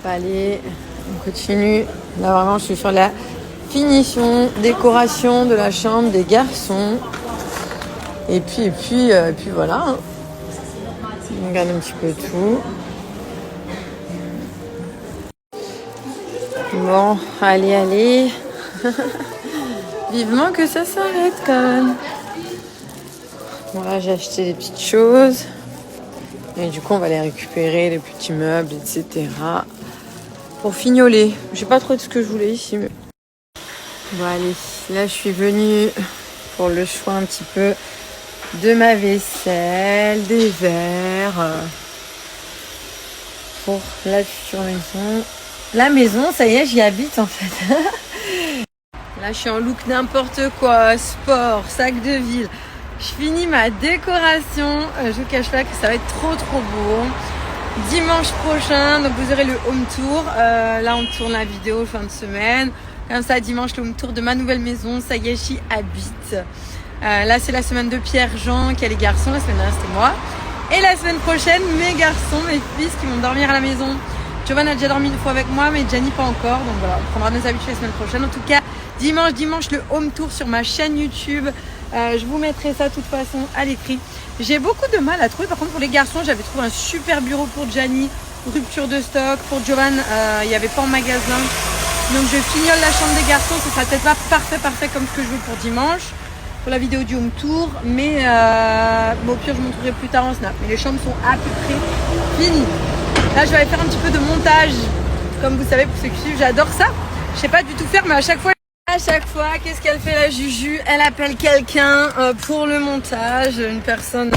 Allez, on continue. Là, vraiment, je suis sur la finition, décoration de la chambre des garçons. Et puis voilà. Hein. On regarde un petit peu tout. Bon, allez. Vivement que ça s'arrête quand même. Bon, là, j'ai acheté des petites choses. Et du coup, on va les récupérer, les petits meubles, etc. Pour fignoler. Je sais pas trop de ce que je voulais ici. Mais... Bon, allez. Là, je suis venue pour le choix un petit peu de ma vaisselle, des verres. Pour la future maison. La maison, ça y est, j'y habite en fait. Là, je suis en look n'importe quoi, sport, sac de ville. Je finis ma décoration. Je vous cache pas que ça va être trop beau. Dimanche prochain, donc vous aurez le home tour. Là, on tourne la vidéo fin de semaine. Comme ça, dimanche, le home tour de ma nouvelle maison. Ça y est, j'y habite. Là, c'est la semaine de Pierre-Jean qui a les garçons. La semaine dernière, c'était moi. Et la semaine prochaine, mes garçons, mes fils qui vont dormir à la maison. Jovan a déjà dormi une fois avec moi, mais Gianni pas encore. Donc voilà, on prendra nos habitudes la semaine prochaine. En tout cas, dimanche, le home tour sur ma chaîne YouTube. Je vous mettrai ça de toute façon à l'écrit. J'ai beaucoup de mal à trouver. Par contre, pour les garçons, j'avais trouvé un super bureau pour Gianni. Rupture de stock. Pour Jovan, il n'y avait pas en magasin. Donc, je fignole la chambre des garçons. Ce sera peut-être pas parfait comme ce que je veux pour dimanche. Pour la vidéo du home tour. Mais bon, au pire, je montrerai plus tard en snap. Mais les chambres sont à peu près finies. Là, je vais aller faire un petit peu de montage. Comme vous savez, pour ceux qui suivent, j'adore ça. Je sais pas du tout faire, mais à chaque fois, qu'est-ce qu'elle fait la Juju? Elle appelle quelqu'un pour le montage. Une personne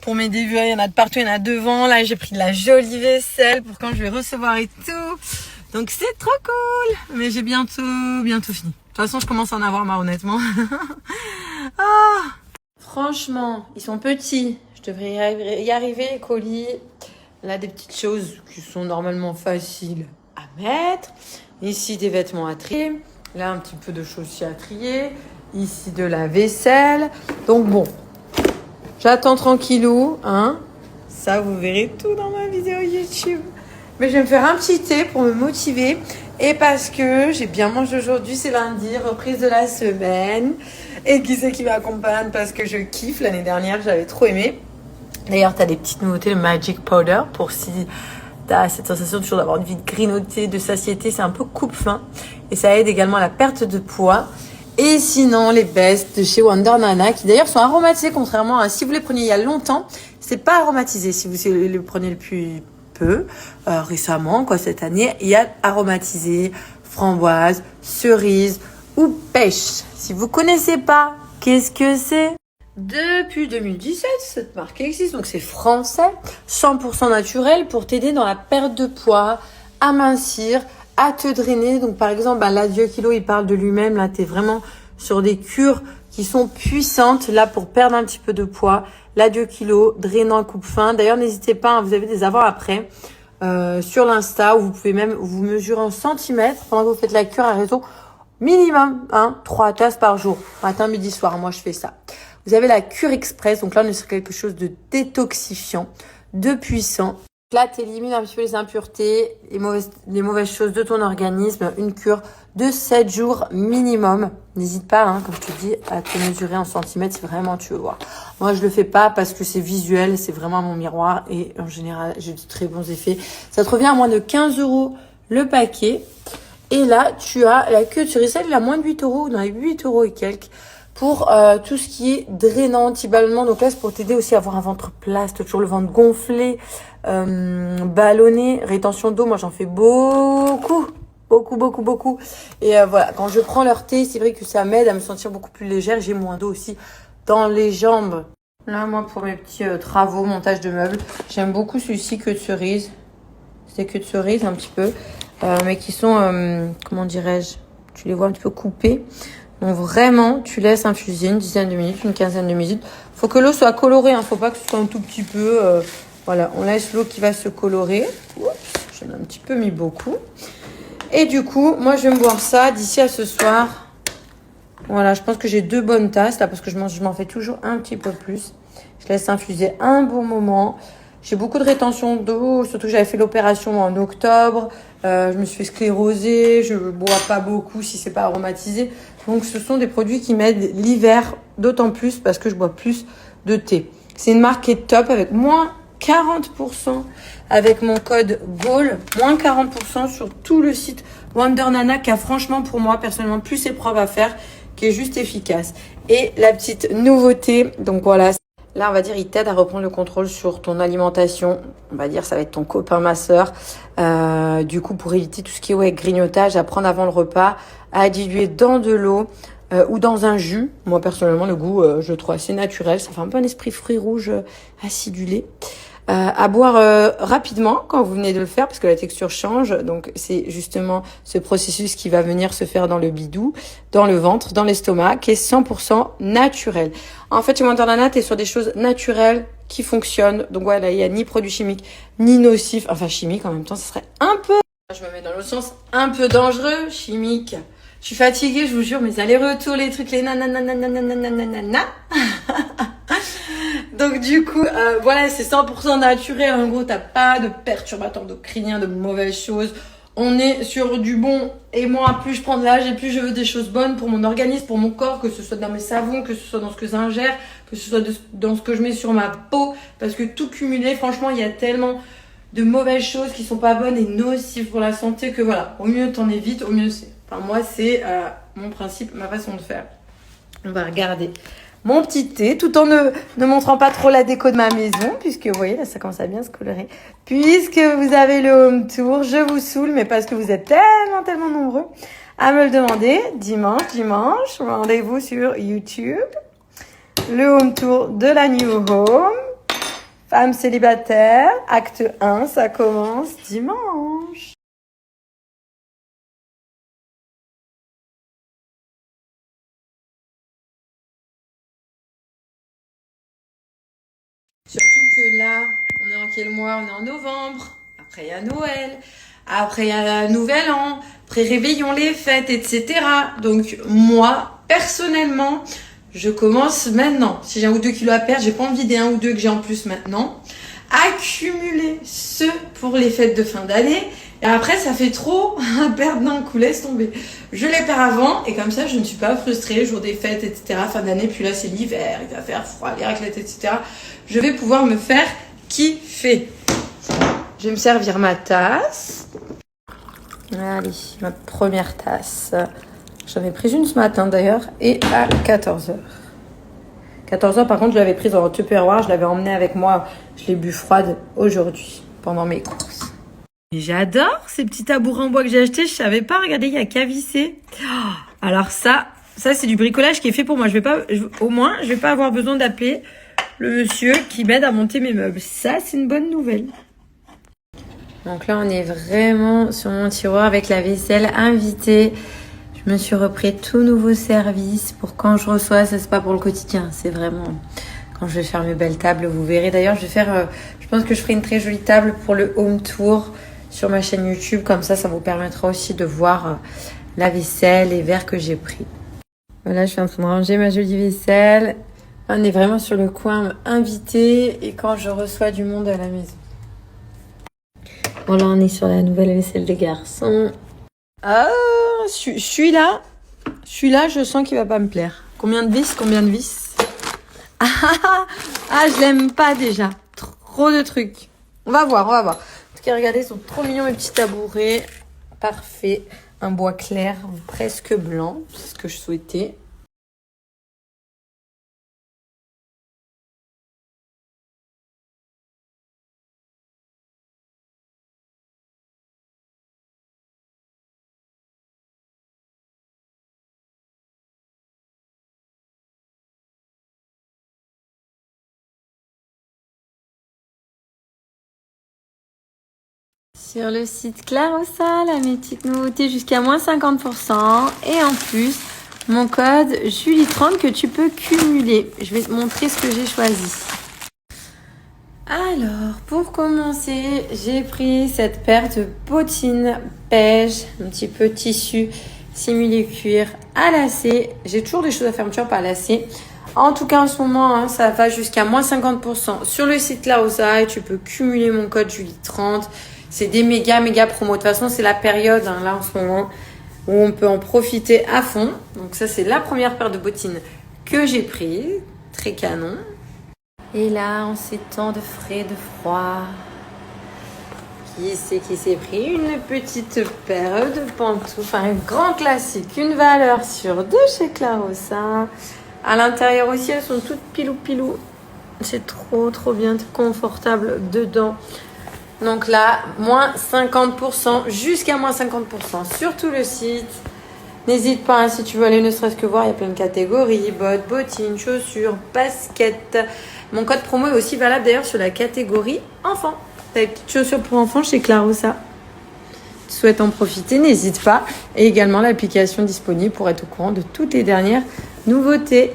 pour m'aider. Il y en a de partout, il y en a devant. Là, j'ai pris de la jolie vaisselle pour quand je vais recevoir et tout. Donc, c'est trop cool. Mais j'ai bientôt fini. De toute façon, je commence à en avoir marre, honnêtement. Ah. Franchement, ils sont petits. Je devrais y arriver, les colis. Là, des petites choses qui sont normalement faciles à mettre. Ici, des vêtements à trier. Là, un petit peu de chaussures à trier. Ici, de la vaisselle. Donc, bon. J'attends tranquillou. Hein. Ça, vous verrez tout dans ma vidéo YouTube. Mais je vais me faire un petit thé pour me motiver. Et parce que j'ai bien mangé aujourd'hui. C'est lundi, reprise de la semaine. Et qui c'est qui m'accompagne? Parce que je kiffe. L'année dernière, j'avais trop aimé. D'ailleurs, tu as des petites nouveautés, le Magic Powder, pour si tu as cette sensation toujours d'avoir une vie de grignoter, de satiété. C'est un peu coupe-faim. Et ça aide également à la perte de poids. Et sinon, les Best de chez Wonder Nana, qui d'ailleurs sont aromatisés, contrairement à si vous les preniez il y a longtemps, c'est pas aromatisé. Si vous les prenez depuis peu, récemment, quoi, cette année, il y a aromatisé, framboise, cerise ou pêche. Si vous connaissez pas, qu'est-ce que c'est? Depuis 2017, cette marque existe, donc c'est français, 100% naturel pour t'aider dans la perte de poids, à mincir, à te drainer. Donc par exemple, l'Adieu Kilo, il parle de lui-même, là t'es vraiment sur des cures qui sont puissantes, là pour perdre un petit peu de poids. L'Adieu Kilo, drainant, coupe-faim. D'ailleurs, n'hésitez pas, vous avez des avant-après sur l'Insta, où vous pouvez même vous mesurer en centimètres pendant que vous faites la cure à raison minimum, 3 tasses par jour, matin, midi, soir. Moi, je fais ça. Vous avez la cure express. Donc là, on est sur quelque chose de détoxifiant, de puissant. Là, tu élimines un petit peu les impuretés, les mauvaises choses de ton organisme. Une cure de 7 jours minimum. N'hésite pas, comme je te dis, à te mesurer en centimètres si vraiment tu veux voir. Moi, je le fais pas parce que c'est visuel, c'est vraiment mon miroir. Et en général, j'ai de très bons effets. Ça te revient à moins de 15 € le paquet. Et là, tu as la queue de cerise. Elle est à moins de 8 €, dans les 8 € et quelques. Pour tout ce qui est drainant, anti-ballonnement. Donc là, c'est pour t'aider aussi à avoir un ventre plat, toujours le ventre gonflé, ballonné, rétention d'eau. Moi, j'en fais beaucoup. Et voilà, quand je prends leur thé, c'est vrai que ça m'aide à me sentir beaucoup plus légère. J'ai moins d'eau aussi dans les jambes. Là, moi, pour mes petits travaux, montage de meubles, j'aime beaucoup celui-ci, queue de cerise. C'est queue de cerise un petit peu, mais qui sont, comment dirais-je, tu les vois un petit peu coupés. Donc vraiment, tu laisses infuser une dizaine de minutes, une quinzaine de minutes. Faut que l'eau soit colorée, faut pas que ce soit un tout petit peu. Voilà, on laisse l'eau qui va se colorer. Oups, j'en ai un petit peu mis beaucoup. Et du coup, moi je vais me boire ça d'ici à ce soir. Voilà, je pense que j'ai 2 bonnes tasses là parce que je m'en fais toujours un petit peu plus. Je laisse infuser un bon moment. J'ai beaucoup de rétention d'eau, surtout que j'avais fait l'opération en octobre. Je me suis fait scléroser, je bois pas beaucoup si c'est pas aromatisé. Donc ce sont des produits qui m'aident l'hiver, d'autant plus parce que je bois plus de thé. C'est une marque qui est top avec moins 40% avec mon code GAUL, moins 40% sur tout le site Wonder Nana qui a franchement pour moi personnellement plus épreuve à faire, qui est juste efficace. Et la petite nouveauté, donc voilà, là on va dire il t'aide à reprendre le contrôle sur ton alimentation. On va dire ça va être ton copain masseur. Du coup pour éviter tout ce qui est grignotage, à prendre avant le repas, à diluer dans de l'eau ou dans un jus. Moi personnellement le goût je le trouve assez naturel, ça fait un peu un esprit fruits rouges acidulé. À boire rapidement quand vous venez de le faire parce que la texture change. Donc c'est justement ce processus qui va venir se faire dans le bidou, dans le ventre, dans l'estomac, qui est 100% naturel. En fait, chez Wonder Nana, t'es sur des choses naturelles qui fonctionnent. Donc voilà, il y a ni produits chimiques, ni nocifs. Enfin chimiques en même temps, ça serait un peu... Je me mets dans le sens un peu dangereux, chimique. Je suis fatiguée, je vous jure, mes allers-retours, les trucs, les nananananananananana. Donc du coup, voilà, c'est 100% naturel. En gros, t'as pas de perturbateurs endocriniens, de mauvaises choses. On est sur du bon. Et moi, plus je prends de l'âge et plus je veux des choses bonnes pour mon organisme, pour mon corps, que ce soit dans mes savons, que ce soit dans ce que j'ingère, que ce soit dans ce que je mets sur ma peau. Parce que tout cumulé, franchement, il y a tellement de mauvaises choses qui sont pas bonnes et nocives pour la santé que voilà, au mieux t'en évites, au mieux c'est. Enfin moi, c'est mon principe, ma façon de faire. On va regarder mon petit thé, tout en ne montrant pas trop la déco de ma maison, puisque vous voyez, là, ça commence à bien se colorer. Puisque vous avez le home tour, je vous saoule, mais parce que vous êtes tellement nombreux à me le demander. Dimanche, rendez-vous sur YouTube. Le home tour de la New Home. Femme célibataire, acte 1, ça commence dimanche. Surtout que là, on est en quel mois? On est en novembre. Après, il y a Noël. Après, il y a Nouvel An. Après, réveillons les fêtes, etc. Donc, moi, personnellement, je commence maintenant. Si j'ai 1 ou 2 kilos à perdre, j'ai pas envie des 1 ou 2 que j'ai en plus maintenant. Accumuler ceux pour les fêtes de fin d'année. Et après, ça fait trop à perdre d'un coup. Laisse tomber. Je les perds avant. Et comme ça, je ne suis pas frustrée. Jour des fêtes, etc. Fin d'année. Puis là, c'est l'hiver. Il va faire froid, les raclettes, etc. Je vais pouvoir me faire kiffer. Je vais me servir ma tasse. Allez, ma première tasse. J'en ai pris une ce matin d'ailleurs. Et à 14h. 14h, par contre, je l'avais prise en Tupperware. Je l'avais emmenée avec moi. Je l'ai bu froide aujourd'hui, pendant mes courses. Et j'adore ces petits tabourets en bois que j'ai achetés. Je savais pas. Regardez, il y a qu'à visser. Oh, alors ça c'est du bricolage qui est fait pour moi. Au moins, je vais pas avoir besoin d'appeler le monsieur qui m'aide à monter mes meubles. Ça, c'est une bonne nouvelle. Donc là, on est vraiment sur mon tiroir avec la vaisselle invitée. Je me suis repris tout nouveau service pour quand je reçois. Ça, c'est pas pour le quotidien. C'est vraiment quand je vais faire mes belles tables. Vous verrez. D'ailleurs, je pense que je ferai une très jolie table pour le home tour sur ma chaîne YouTube. Comme ça vous permettra aussi de voir la vaisselle, les verres que j'ai pris. Voilà, je suis en train de ranger ma jolie vaisselle. On est vraiment sur le coin invité et quand je reçois du monde à la maison. Bon, là, on est sur la nouvelle vaisselle des garçons. Ah, celui-là, je sens qu'il va pas me plaire. Combien de vis? Ah, je l'aime pas déjà. Trop de trucs. On va voir. En tout cas, regardez, ils sont trop mignons, mes petits tabourets. Parfait. Un bois clair, presque blanc. C'est ce que je souhaitais. Sur le site Clarosal, mes petites nouveautés jusqu'à moins 50%. Et en plus, mon code Julie30 que tu peux cumuler. Je vais te montrer ce que j'ai choisi. Alors, pour commencer, j'ai pris cette paire de bottines beige, un petit peu tissu similé cuir à lacet. J'ai toujours des choses à fermeture pas à lacet. En tout cas, en ce moment, hein, ça va jusqu'à moins 50% sur le site Larosa et tu peux cumuler mon code Julie30. C'est des méga promos. De toute façon, c'est la période, hein, là, en ce moment, où on peut en profiter à fond. Donc ça, c'est la première paire de bottines que j'ai prise. Très canon. Et là, en ces temps de frais, de froid, qui c'est qui s'est pris une petite paire de pantoufles, un grand classique, une valeur sûre de chez Larosa. À l'intérieur aussi, elles sont toutes pilou. C'est trop bien confortable dedans. Donc là, moins 50%, jusqu'à moins 50% sur tout le site. N'hésite pas, hein, si tu veux aller ne serait-ce que voir, il y a plein de catégories, bottes, bottines, chaussures, baskets. Mon code promo est aussi valable d'ailleurs sur la catégorie enfants. T'as des petites chaussures pour enfants chez Larosa. Tu souhaites en profiter, n'hésite pas. Et également l'application disponible pour être au courant de toutes les dernières nouveautés.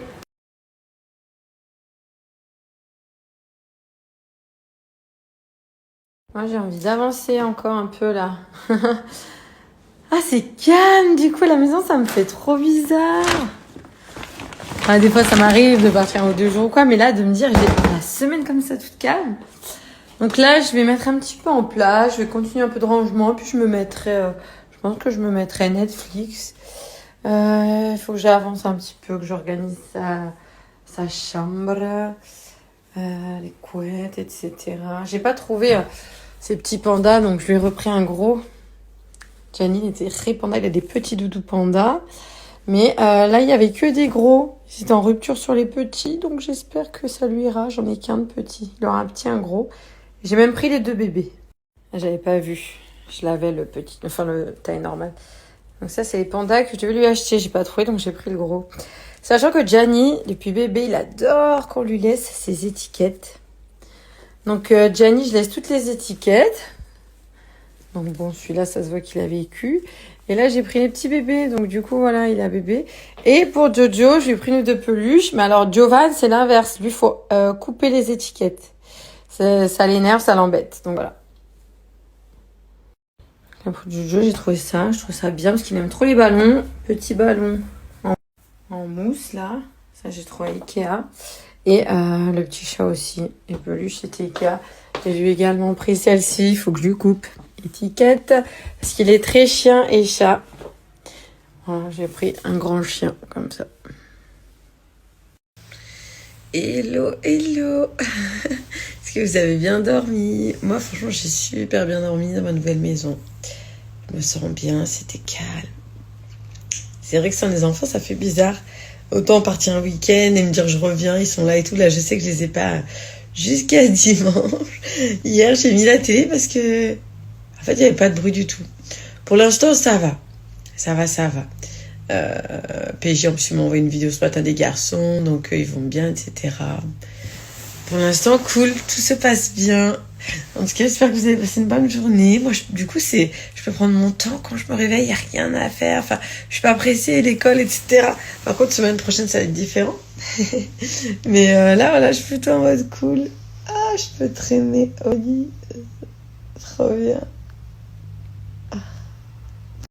Moi, j'ai envie d'avancer encore un peu là. Ah, c'est calme. Du coup, la maison, ça me fait trop bizarre. Enfin, des fois, ça m'arrive de partir 1 ou 2 jours ou quoi. Mais là, de me dire, j'ai la semaine comme ça, toute calme. Donc là, je vais mettre un petit peu en place. Je vais continuer un peu de rangement. Puis je me mettrai... je pense que je me mettrai Netflix. Il faut que j'avance un petit peu, que j'organise sa chambre. Les couettes, etc. J'ai pas trouvé ces petits pandas, donc je lui ai repris un gros. Janine était très panda, il a des petits doudous pandas. Mais là, il y avait que des gros. C'était en rupture sur les petits, donc j'espère que ça lui ira. J'en ai qu'un de petit. Il aura un petit, un gros. J'ai même pris les 2 bébés. J'avais pas vu. Je l'avais le petit, enfin le taille normale. Donc ça, c'est les pandas que je devais lui acheter. J'ai pas trouvé, donc j'ai pris le gros. Sachant que Gianni, depuis bébé, il adore qu'on lui laisse ses étiquettes. Donc Gianni, je laisse toutes les étiquettes. Donc bon, celui-là, ça se voit qu'il a vécu. Et là, j'ai pris les petits bébés. Donc du coup, voilà, il a bébé. Et pour Jojo, j'ai pris une de peluche. Mais alors, Jovan, c'est l'inverse. Lui, il faut couper les étiquettes. Ça l'énerve, ça l'embête. Donc voilà. Là, pour Jojo, j'ai trouvé ça. Je trouve ça bien parce qu'il aime trop les ballons. Petit ballon en mousse, là. Ça, j'ai trouvé à Ikea. Et le petit chat aussi. Et peluche, c'était Ikea. J'ai lui également pris celle-ci. Il faut que je lui coupe étiquette. Parce qu'il est très chien et chat. Voilà, j'ai pris un grand chien, comme ça. Hello. Est-ce que vous avez bien dormi? Moi, franchement, j'ai super bien dormi dans ma nouvelle maison. Je me sens bien, c'était calme. C'est vrai que sans les enfants, ça fait bizarre. Autant partir un week-end et me dire je reviens, ils sont là et tout. Là, je sais que je les ai pas jusqu'à dimanche. Hier, j'ai mis la télé parce que, en fait, il n'y avait pas de bruit du tout. Pour l'instant, ça va. Ça va. PJ, en plus, il m'a envoyé une vidéo ce matin des garçons, donc ils vont bien, etc. Pour l'instant, cool, tout se passe bien. En tout cas, j'espère que vous avez passé une bonne journée. Moi, du coup, je peux prendre mon temps quand je me réveille, il n'y a rien à faire. Enfin, je suis pas pressée, l'école, etc. Par contre, semaine prochaine, ça va être différent. Mais là, voilà, je suis plutôt en mode cool. Ah, je peux traîner au lit. Trop bien.